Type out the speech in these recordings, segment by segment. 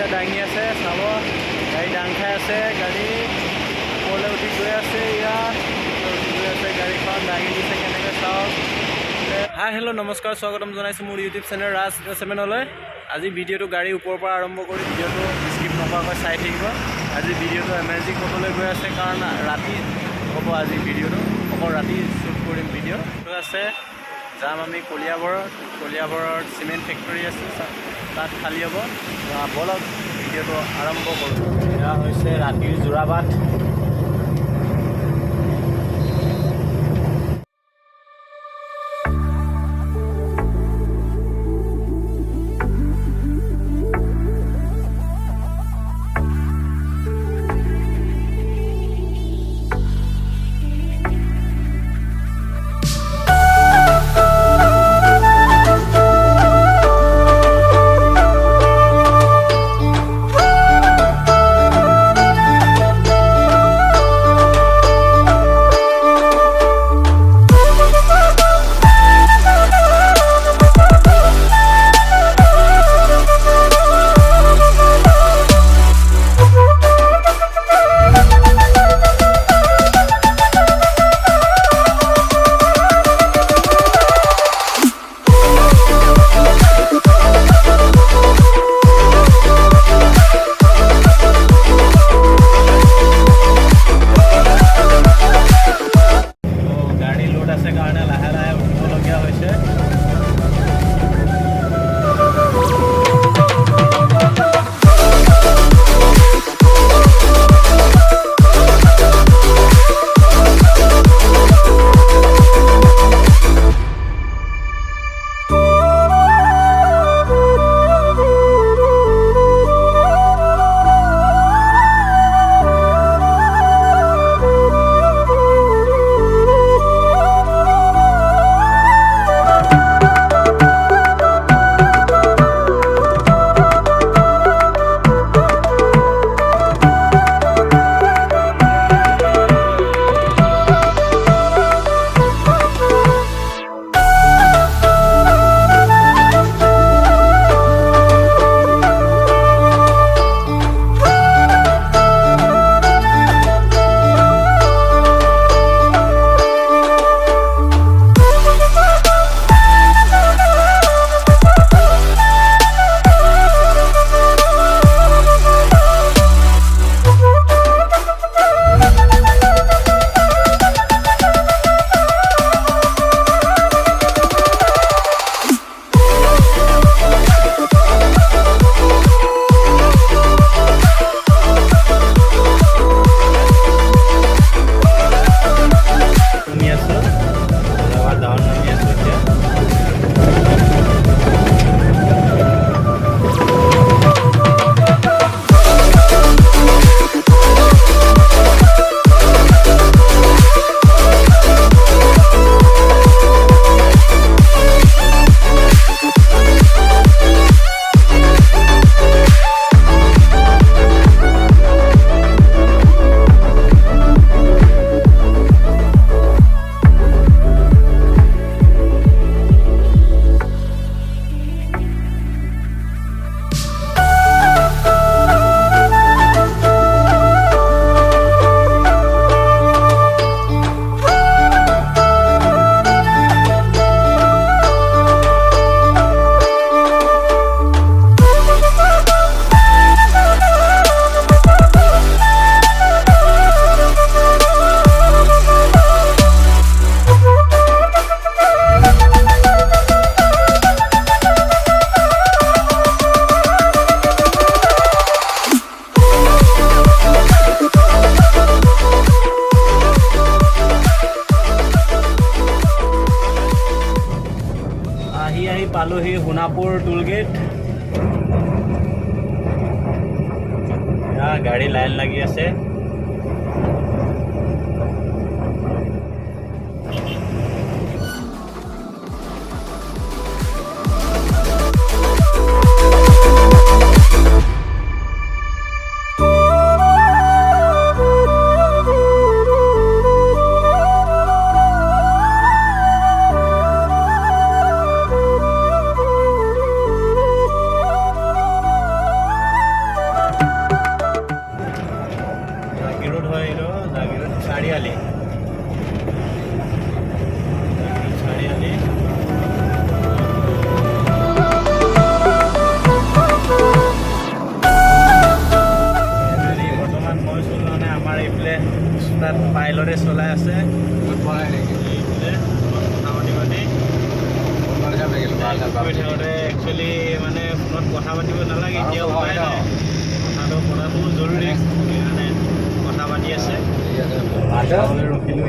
এতিয়া দাঙি আছে চাব গাড়ী দাং খাই আছে গাড়ী ওপৰলৈ উঠি গৈ আছে ইয়াত উঠি গৈ আছে গাড়ীখন দাঙি দিছে কেনেকৈ চাওক হাই হেল্ল' নমস্কাৰ স্বাগতম জনাইছোঁ মোৰ ইউটিউব চেনেল ৰাজ চেমেনলৈ আজি ভিডিঅ'টো গাড়ী ওপৰৰ পৰা আৰম্ভ কৰি ভিডিঅ'টো স্কিপ নকৰাকৈ চাই থাকিব আজি ভিডিঅ'টো এমেজিং হ'বলৈ গৈ আছে কাৰণ ৰাতি হ'ব আজি ভিডিঅ'টো অকল ৰাতি শ্বুট কৰিম ভিডিঅ'টো আছে যাম আমি কলিয়াবৰত চিমেণ্ট ফেক্টৰী আছে তাত খালী হ'ব বলক ভিডিঅ'টো আৰম্ভ কৰোঁ এয়া হৈছে ৰাতিৰ যোৰাবাট পালোহি সোণাপুৰ টোল গেট গাড়ী লাইন লাগি আছে তাত পাইলৰে চলাই আছে কথা পাতি একচুৱেলি মানে ফোনত কথা পাতিব নালাগে এতিয়াও উপায় নাই কথাটো পতাটো জৰুৰী সেইকাৰণে কথা পাতি আছে ৰখিলোঁ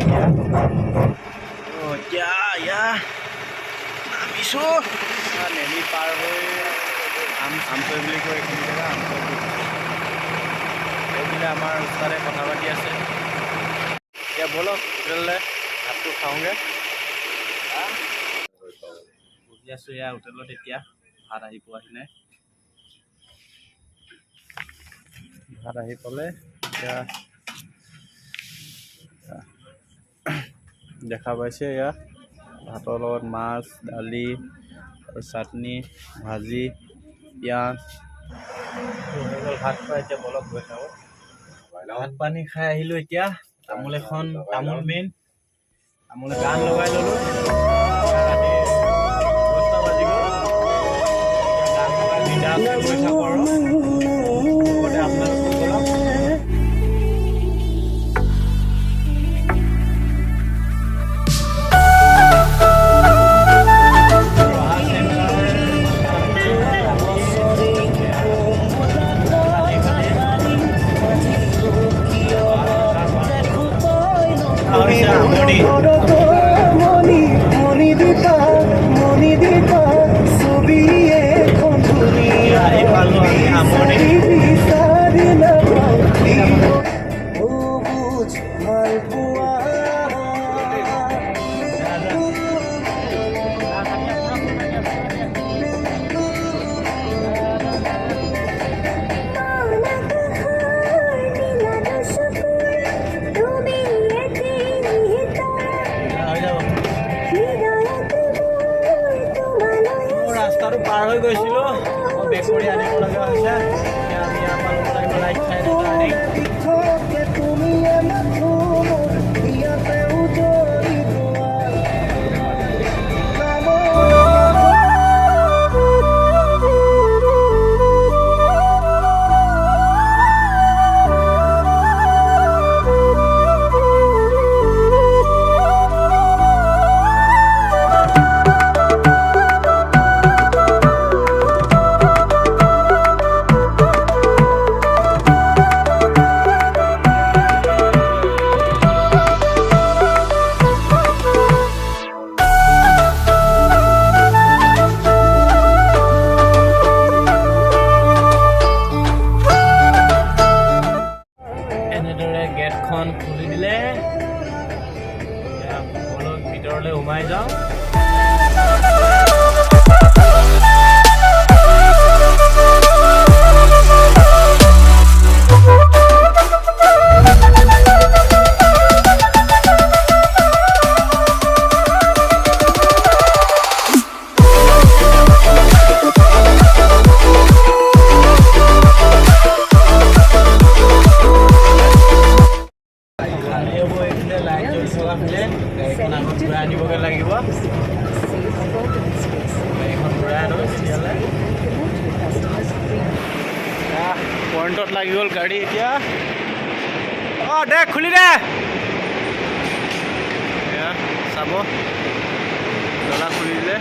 এতিয়া এতিয়া নামিছোঁ নেলি পাৰ হৈ আমচৈ বুলি কয় এইখিনি জেগা এইবিলাক আমাৰ ওচৰতে কথা পাতি আছে এতিয়া ব'লক হোটেললৈ ভাতটো খাওঁগৈ বহি আছোঁ এয়া হোটেলত এতিয়া ভাত আহি পোৱাহি নাই ভাত আহি পালে এতিয়া দেখা পাইছে এয়া ভাতৰ লগত মাছ দালি আৰু চাটনি ভাজি পিঁয়াজ ভাত খোৱা এতিয়া বলক গৈ থাকোঁ ভাত পানী খাই আহিলোঁ এতিয়া তামোল এখন তামোল মেইন তামোল গান লগাই ল'লোঁ ৰাতি 10টা বাজি গ'ল গান লগাই বিন্দাছ গৈ থাকোঁ আৰু লগতে আপোনালোকো বলক পাৰ হৈ গৈছিলোঁ বেক কৰি আনিব লগা হৈছে এতিয়া আমি আমাৰ লাইট খাই গেটখন খুলি দিলে ভিতৰলৈ সোমাই যাওঁ আনিবগৈ লাগিব গাড়ীখন ঘূৰাই আনো তেতিয়ালৈ পইণ্টত লাগি গ'ল গাড়ী এতিয়া অঁ দে খুলি দে এয়া চাব জলা খুলি দিলে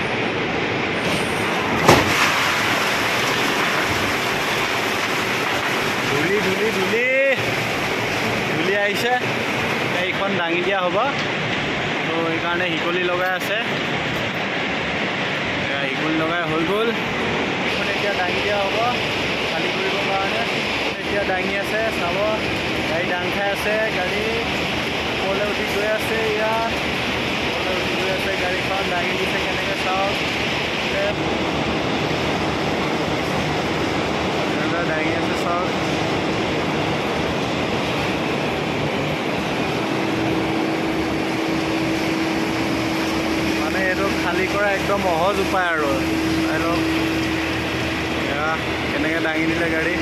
ধূলি ধূলি ধূলি ধূলি আহিছে গাড়ীখন দাঙি দিয়া হ'ব তো সেইকাৰণে শিকলি লগাই আছে শিকলি লগাই হৈ গ'ল এতিয়া দাঙি দিয়া হ'ব খালী কৰিবৰ কাৰণে এতিয়া দাঙি আছে চাব গাড়ী দাং খাই আছে গাড়ী ওপৰলৈ উঠি গৈ আছে ইয়াত ওপৰলৈ উঠি গৈ আছে গাড়ীখন দাঙি দিছে কেনেকৈ চাওক দাঙি আছে চাওক এইটো খালী কৰা একদম সহজ উপায় আৰু চাই লওক কেনেকৈ দাঙি দিলে গাড়ী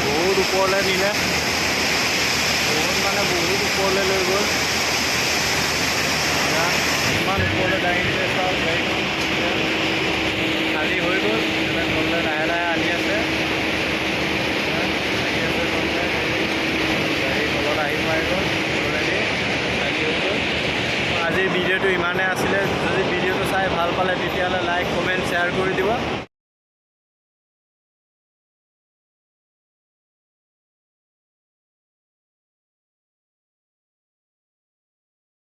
বহুত ওপৰলৈ নিলে বহুত মানে বহুত ওপৰলৈ লৈ গ'ল ইমান ওপৰলৈ দাঙি দিলে চাওক গাড়ীখন গাড়ী হৈ গ'ল তলে লাহে লাহে আনি আছে গাড়ী তলত আহি পাই গ'ল অলৰেডি লাগি হৈ গ'ল আজিৰ ভিডিঅ'টো ইমানেই আছিলে যদি ভিডিঅ'টো চাই ভাল পালে তেতিয়াহ'লে লাইক কমেণ্ট শ্বেয়াৰ কৰি দিব